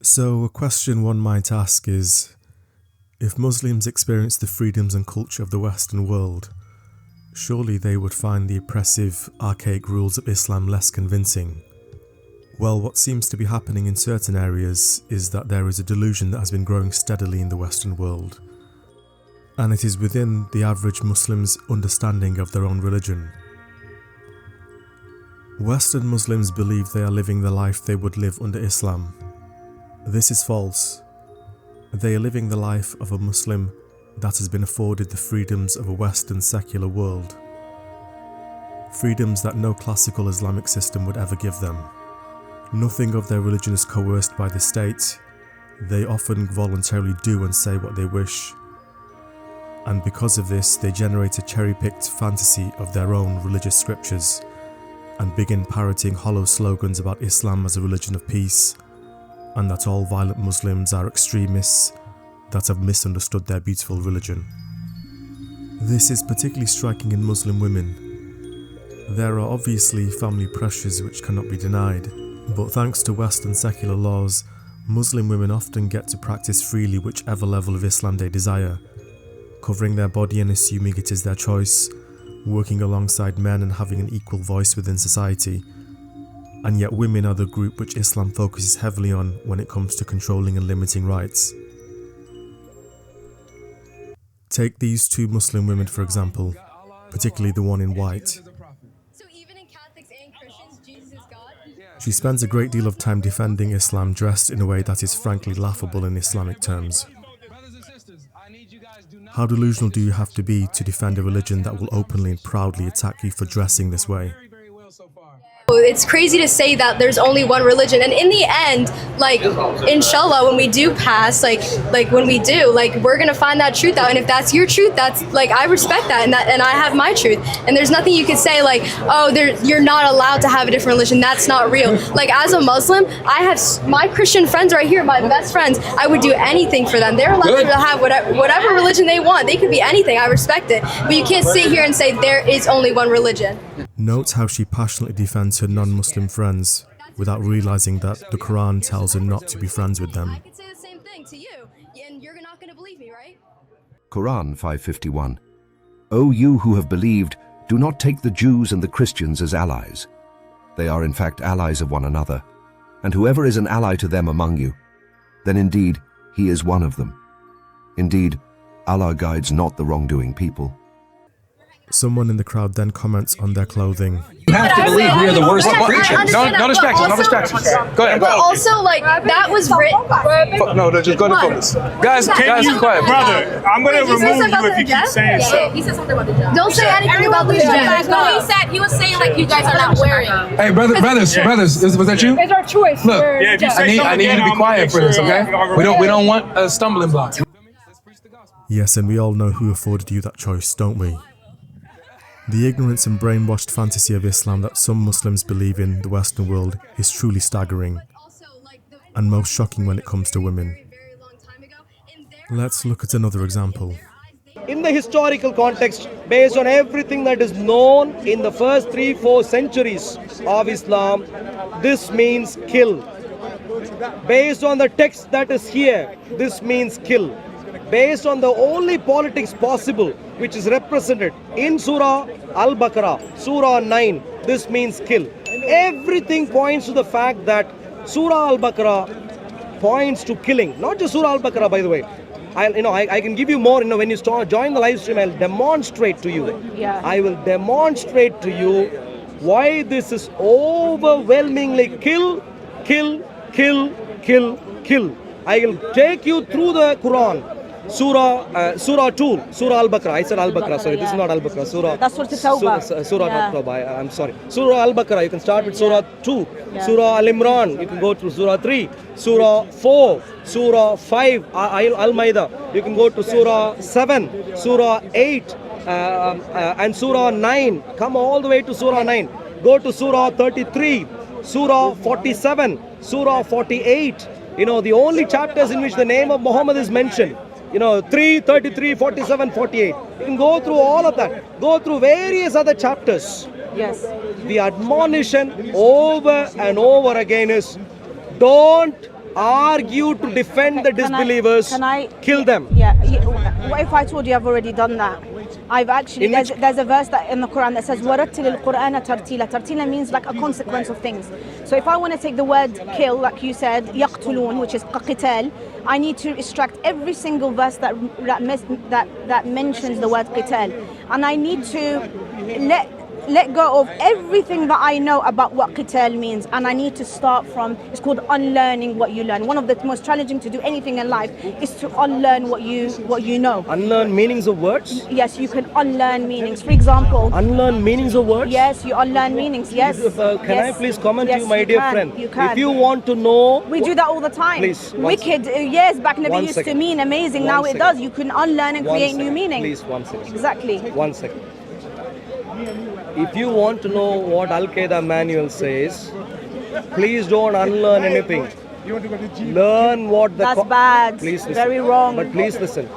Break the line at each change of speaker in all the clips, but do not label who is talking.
So a question one might ask is, if Muslims experience the freedoms and culture of the Western world, surely they would find the oppressive, archaic rules of Islam less convincing. Well, what seems to be happening in certain areas is that there is a delusion that has been growing steadily in the Western world, and it is within the average Muslim's understanding of their own religion. Western Muslims believe they are living the life they would live under Islam. This is false. They are living the life of a Muslim that has been afforded the freedoms of a Western secular world. Freedoms that no classical Islamic system would ever give them. Nothing of their religion is coerced by the state. They often voluntarily do and say what they wish. And because of this, they generate a cherry-picked fantasy of their own religious scriptures and begin parroting hollow slogans about Islam as a religion of peace, and that all violent Muslims are extremists that have misunderstood their beautiful religion. This is particularly striking in Muslim women. There are obviously family pressures which cannot be denied, but thanks to Western secular laws, Muslim women often get to practice freely whichever level of Islam they desire, covering their body and assuming it is their choice, working alongside men and having an equal voice within society. And yet women are the group which Islam focuses heavily on when it comes to controlling and limiting rights. Take these two Muslim women for example, particularly the one in white.
So even in Catholics and Christians, Jesus is God?
She spends a great deal of time defending Islam dressed in a way that is frankly laughable in Islamic terms. How delusional do you have to be to defend a religion that will openly and proudly attack you for dressing this way?
It's crazy to say that there's only one religion, and in the end, like, inshallah, when we do pass, like when we do, like, we're gonna find that truth out. And if that's your truth, that's like, I respect that, and I have my truth. And there's nothing you can say like, oh, you're not allowed to have a different religion. That's not real. Like, as a Muslim, I have my Christian friends right here, my best friends. I would do anything for them. They're allowed to have whatever religion they want. They could be anything. I respect it. But you can't sit here and say there is only one religion.
Note how she passionately defends her non-Muslim friends without realizing that the Quran tells her not to be friends with them.
I could say the same thing to you, and you're not going to believe me, right?
Quran 5:51. O you who have believed, do not take the Jews and the Christians as allies. They are in fact allies of one another, and whoever is an ally to them among you, then indeed he is one of them. Indeed, Allah guides not the wrongdoing people.
Someone in the crowd then comments on their clothing.
You have to believe we are the worst creatures. No distractions, no distractions. Go ahead.
But also, like, that was written.
No, just go to focus. Guys, quiet.
Brother, I'm going to remove you if you keep saying so.
He said something about the hijab.
Don't say anything about the hijab.
No, he was saying like you guys are not wearing.
Hey, brothers, was that you?
It's our choice.
Look,
Yeah, if you say
I need you to be quiet for this, okay? We don't want a stumbling block.
Yes, and we all know who afforded you that choice, don't we? The ignorance and brainwashed fantasy of Islam that some Muslims believe in the Western world is truly staggering, and most shocking when it comes to women. Let's look at another example.
In the historical context, based on everything that is known in the first 3-4 centuries of Islam, this means kill. Based on the text that is here, this means kill. Based on the only politics possible, which is represented in Surah Al-Baqarah, Surah 9, this means kill. Everything points to the fact that Surah Al-Baqarah points to killing. Not just Surah Al-Baqarah, by the way. I can give you more. When you join the live stream, I'll demonstrate to you.
Yeah.
I will demonstrate to you why this is overwhelmingly kill. I will take you through the Quran. Surah 2, Surah Al-Baqarah. I said Al-Baqarah, sorry, this is not Al-Baqarah. Surah.
That's Surah Tawbah.
Surah not Tawbah, I'm sorry. Surah Al-Baqarah, you can start with Surah 2.
Yeah.
Surah Al-Imran, you can go to Surah 3. Surah 4, Surah 5, Al-Ma'idah. You can go to Surah 7, Surah 8, and Surah 9. Come all the way to Surah 9. Go to Surah 33, Surah 47, Surah 48. The only chapters in which the name of Muhammad is mentioned. 3, 33, 47, 48. You can go through all of that. Go through various other chapters.
Yes.
The admonition over and over again is don't argue to defend the disbelievers, kill them.
Yeah. What if I told you I've already done that? I've actually, there's a verse that in the Quran that says, وَرَتِّلِ الْقُرْآنَ تَرْتِيلًا. Tartila means like a consequence of things. So if I want to take the word kill, like you said, يَقْتُلُونَ, which is qital, I need to extract every single verse that mentions the word qital. And I need to let go of everything that I know about what qital means, and I need to start from, it's called unlearning what you learn. One of the most challenging to do anything in life is to unlearn what you know.
Unlearn meanings of words?
Yes, you can unlearn meanings. For example,
unlearn meanings of words?
Yes, you unlearn meanings. Yes.
Can I please comment to you, my dear friend?
You can.
If you want to know,
we do that all the time.
Please.
Wicked years back never used to mean amazing. Now it does. You can unlearn and create new meaning.
Please, 1 second.
Exactly.
1 second. If you want to know what Al-Qaeda manual says, please don't unlearn anything. Learn what the...
That's bad.
Please listen.
Very wrong.
But please listen.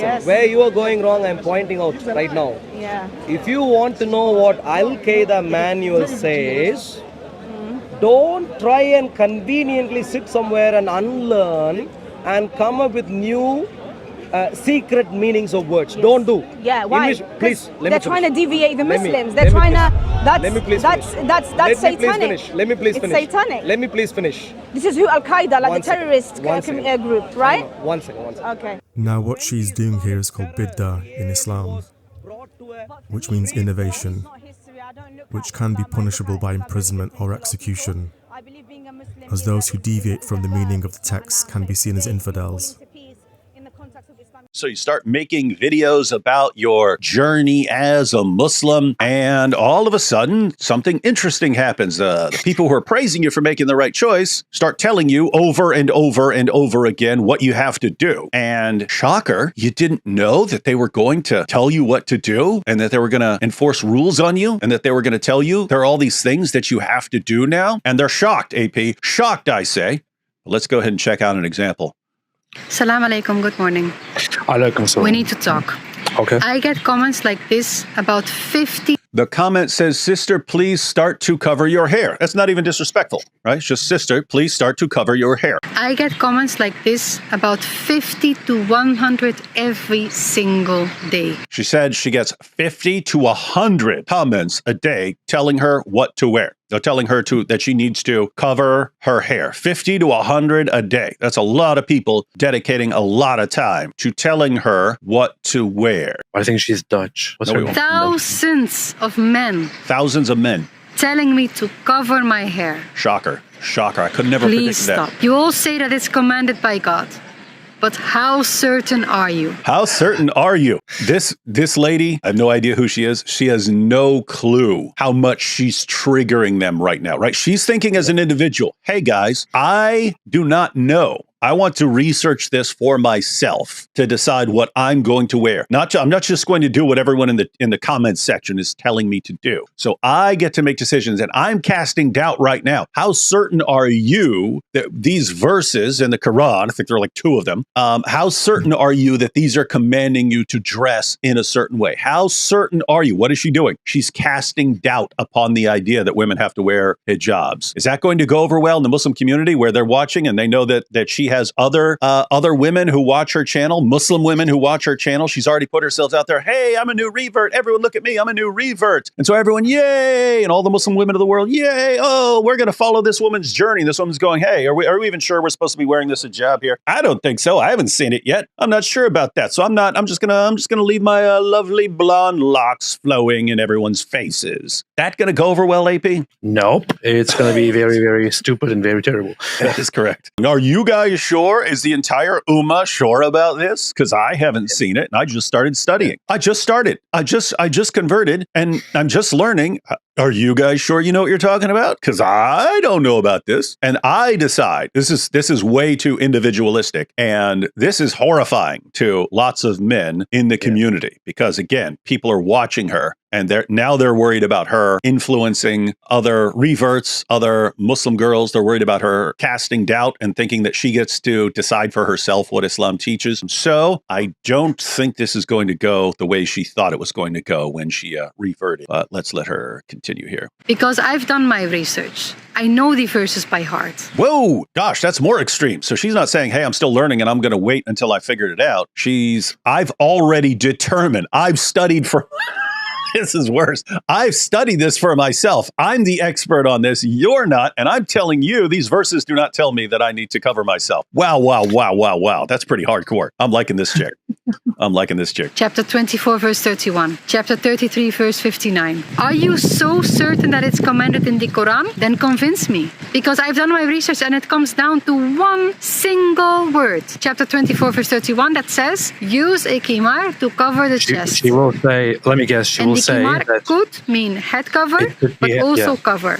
Yes.
Where you are going wrong, I'm pointing out right now.
Yeah.
If you want to know what Al-Qaeda manual says, don't try and conveniently sit somewhere and unlearn and come up with new secret meanings of words. Don't do.
Yeah, why?
Please,
they're trying to deviate the Muslims. They're trying to. That's satanic.
Let me please finish.
It's satanic.
Let me please finish.
This is who Al-Qaeda, like the terrorist group, right?
One second.
Okay.
Now what she's doing here is called bid'ah in Islam, which means innovation, which can be punishable by imprisonment or execution, as those who deviate from the meaning of the text can be seen as infidels.
So you start making videos about your journey as a Muslim, and all of a sudden, something interesting happens. The people who are praising you for making the right choice start telling you over and over and over again what you have to do. And shocker, you didn't know that they were going to tell you what to do, and that they were going to enforce rules on you, and that they were going to tell you there are all these things that you have to do now. And they're shocked, AP. Shocked, I say. Let's go ahead and check out an example.
Salam alaikum, good morning.
Alaikum salam.
We need to talk.
Okay.
I get comments like this about 50.
The comment says, sister, please start to cover your hair. That's not even disrespectful, right? It's just, sister, please start to cover your hair.
I get comments like this about 50 to 100 every single day.
She said she gets 50 to 100 comments a day telling her what to wear. They're telling her that she needs to cover her hair. 50 to 100 a day. That's a lot of people dedicating a lot of time to telling her what to wear.
I think she's Dutch. What's her name?
Thousands of men.
Thousands of men.
Telling me to cover my hair.
Shocker. Shocker. I could never predict that.
Please stop. You all say that it's commanded by God. But how certain are you?
How certain are you? This lady, I have no idea who she is. She has no clue how much she's triggering them right now, right? She's thinking as an individual, hey guys, I do not know. I want to research this for myself to decide what I'm going to wear. I'm not just going to do what everyone in the comments section is telling me to do. So I get to make decisions, and I'm casting doubt right now. How certain are you that these verses in the Quran, I think there are like 2 of them, how certain are you that these are commanding you to dress in a certain way? How certain are you? What is she doing? She's casting doubt upon the idea that women have to wear hijabs. Is that going to go over well in the Muslim community where they're watching and they know that she has other women who watch her channel, Muslim women who watch her channel? She's already put herself out there. Hey, I'm a new revert. Everyone look at me. I'm a new revert. And so everyone, yay. And all the Muslim women of the world, yay. Oh, we're going to follow this woman's journey. This woman's going, hey, are we even sure we're supposed to be wearing this hijab here? I don't think so. I haven't seen it yet. I'm not sure about that. So I'm just going to leave my lovely blonde locks flowing in everyone's faces. That going to go over well, AP?
Nope. It's going to be very, very stupid and very terrible.
That is correct. Are you guys sure? Is the entire Ummah sure about this? Because I haven't seen it, and I just started studying. I just converted, and I'm just learning. Are you guys sure you know what you're talking about? Because I don't know about this. And I decide this is way too individualistic. And this is horrifying to lots of men in the community. Because again, people are watching her. And they're worried about her influencing other reverts, other Muslim girls. They're worried about her casting doubt and thinking that she gets to decide for herself what Islam teaches. So I don't think this is going to go the way she thought it was going to go when she reverted. But let's let her continue. continue here.
Because I've done my research. I know the verses by heart.
Whoa, gosh, that's more extreme. So she's not saying, hey, I'm still learning and I'm going to wait until I figured it out. I've already determined, I've studied for... This is worse. I've studied this for myself. I'm the expert on this. You're not. And I'm telling you, these verses do not tell me that I need to cover myself. Wow. That's pretty hardcore. I'm liking this chick.
Chapter 24, verse 31. Chapter 33, verse 59. Are you so certain that it's commanded in the Quran? Then convince me. Because I've done my research and it comes down to one single word. Chapter 24, verse 31 that says, use a kimar to cover the chest.
She will say, let me guess, she will say that
could mean head cover, but also cover.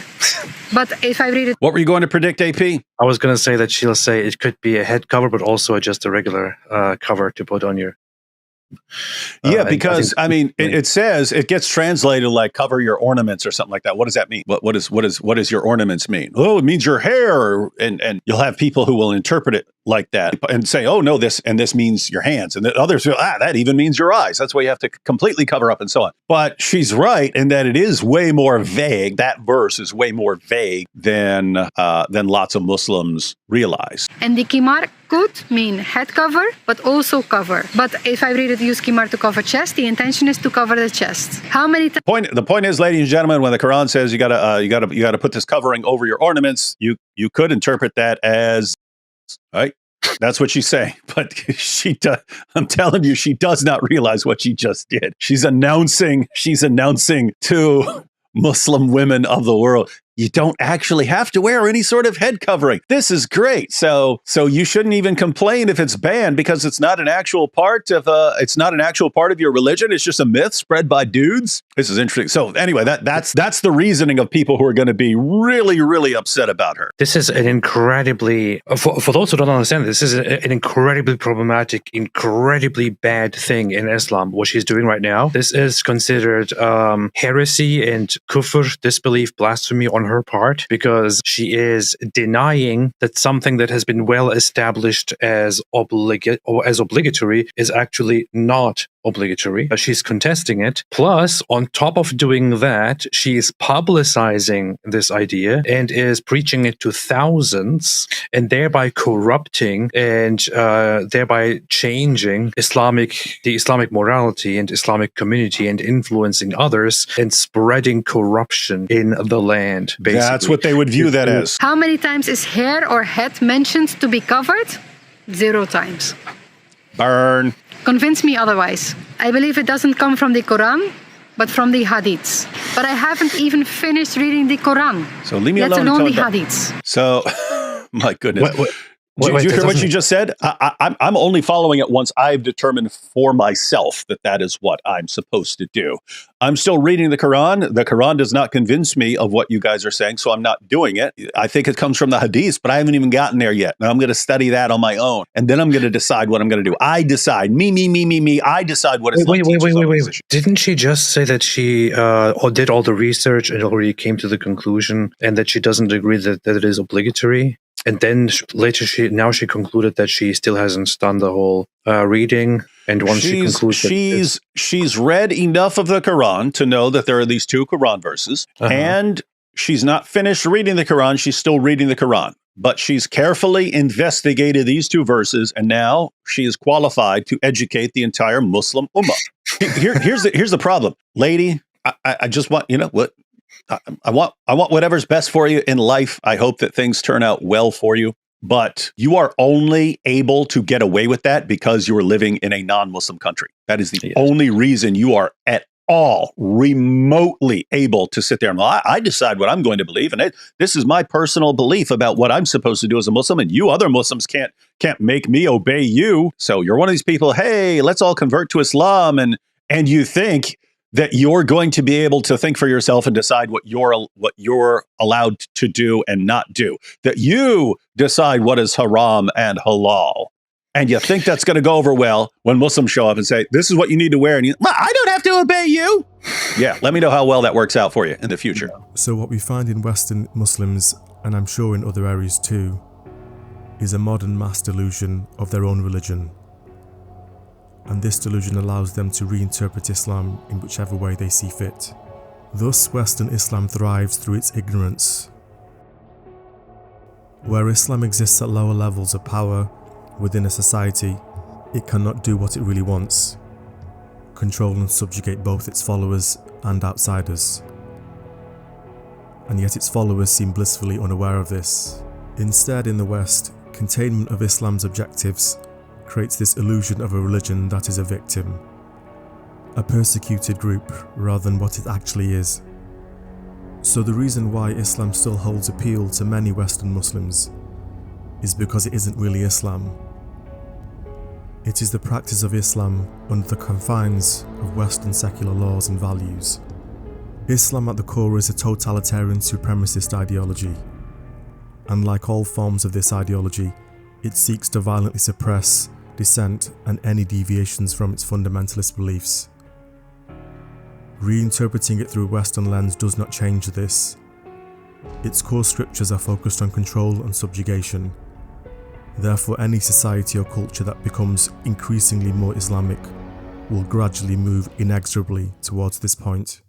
But if I read it...
What were you going to predict, AP?
I was going to say that she'll say it could be a head cover, but also just a regular cover to put on your...
Yeah, because it says it gets translated like cover your ornaments or something like that. What does that mean? What does your ornaments mean? Oh, it means your hair, and you'll have people who will interpret it like that and say, oh no, this means your hands, and then others will, that even means your eyes. That's why you have to completely cover up and so on. But she's right in that it is way more vague. That verse is way more vague than lots of Muslims realize.
And the kimar could mean head cover, but also cover. But if I read it, use kimar to cover chest, the intention is to cover the chest. How many times?
The point is, ladies and gentlemen, when the Quran says you gotta put this covering over your ornaments, you could interpret that as, right? That's what she's saying. But I'm telling you, she does not realize what she just did. She's announcing to Muslim women of the world, you don't actually have to wear any sort of head covering. This is great. So you shouldn't even complain if it's banned because it's not an actual part of your religion. It's just a myth spread by dudes. This is interesting. So anyway, that's the reasoning of people who are going to be really, really upset about her.
This is an incredibly, for those who don't understand, this is an incredibly problematic, incredibly bad thing in Islam. What she's doing right now, this is considered heresy and kufr, disbelief, blasphemy on her part, because she is denying that something that has been well established as obligatory is actually not obligatory. She's contesting it. Plus, on top of doing that, she is publicizing this idea and is preaching it to thousands, and thereby corrupting and thereby changing the Islamic morality and Islamic community and influencing others and spreading corruption in the land, basically.
That's what they would view that as.
How many times is hair or head mentioned to be covered? 0 times.
Burn.
Convince me otherwise. I believe it doesn't come from the Quran, but from the Hadiths. But I haven't even finished reading the Quran.
So leave me
alone.
alone.
Let alone the Hadiths.
So, my goodness. Did you hear what you just said? I'm only following it once I've determined for myself that is what I'm supposed to do. I'm still reading the Quran. The Quran does not convince me of what you guys are saying, so I'm not doing it. I think it comes from the Hadiths, but I haven't even gotten there yet. Now I'm going to study that on my own, and then I'm going to decide what I'm going to do. I decide. Me. I decide what it's like.
Wait. Didn't she just say that she did all the research and already came to the conclusion, and that she doesn't agree that it is obligatory? And then later she concluded that she still hasn't done the whole reading. And once she concludes
she's read enough of the Quran to know that there are these 2 Quran verses, and she's not finished reading the Quran. She's still reading the Quran, but she's carefully investigated these 2 verses, and now she is qualified to educate the entire Muslim ummah. Here's the problem, lady. I just want what. I want whatever's best for you in life. I hope that things turn out well for you. But you are only able to get away with that because you are living in a non-Muslim country. That is the only reason you are at all remotely able to sit there and I decide what I'm going to believe. And this is my personal belief about what I'm supposed to do as a Muslim. And you other Muslims can't make me obey you. So you're one of these people, hey, let's all convert to Islam. And you think that you're going to be able to think for yourself and decide what you're allowed to do and not do. That you decide what is haram and halal. And you think that's going to go over well when Muslims show up and say, this is what you need to wear. And I don't have to obey you. Yeah, let me know how well that works out for you in the future.
So what we find in Western Muslims, and I'm sure in other areas too, is a modern mass delusion of their own religion. And this delusion allows them to reinterpret Islam in whichever way they see fit. Thus, Western Islam thrives through its ignorance. Where Islam exists at lower levels of power within a society, it cannot do what it really wants: control and subjugate both its followers and outsiders. And yet its followers seem blissfully unaware of this. Instead, in the West, containment of Islam's objectives creates this illusion of a religion that is a victim, a persecuted group, rather than what it actually is. So the reason why Islam still holds appeal to many Western Muslims is because it isn't really Islam. It is the practice of Islam under the confines of Western secular laws and values. Islam at the core is a totalitarian supremacist ideology, and like all forms of this ideology, it seeks to violently suppress dissent and any deviations from its fundamentalist beliefs. Reinterpreting it through a Western lens does not change this. Its core scriptures are focused on control and subjugation. Therefore, any society or culture that becomes increasingly more Islamic will gradually move inexorably towards this point.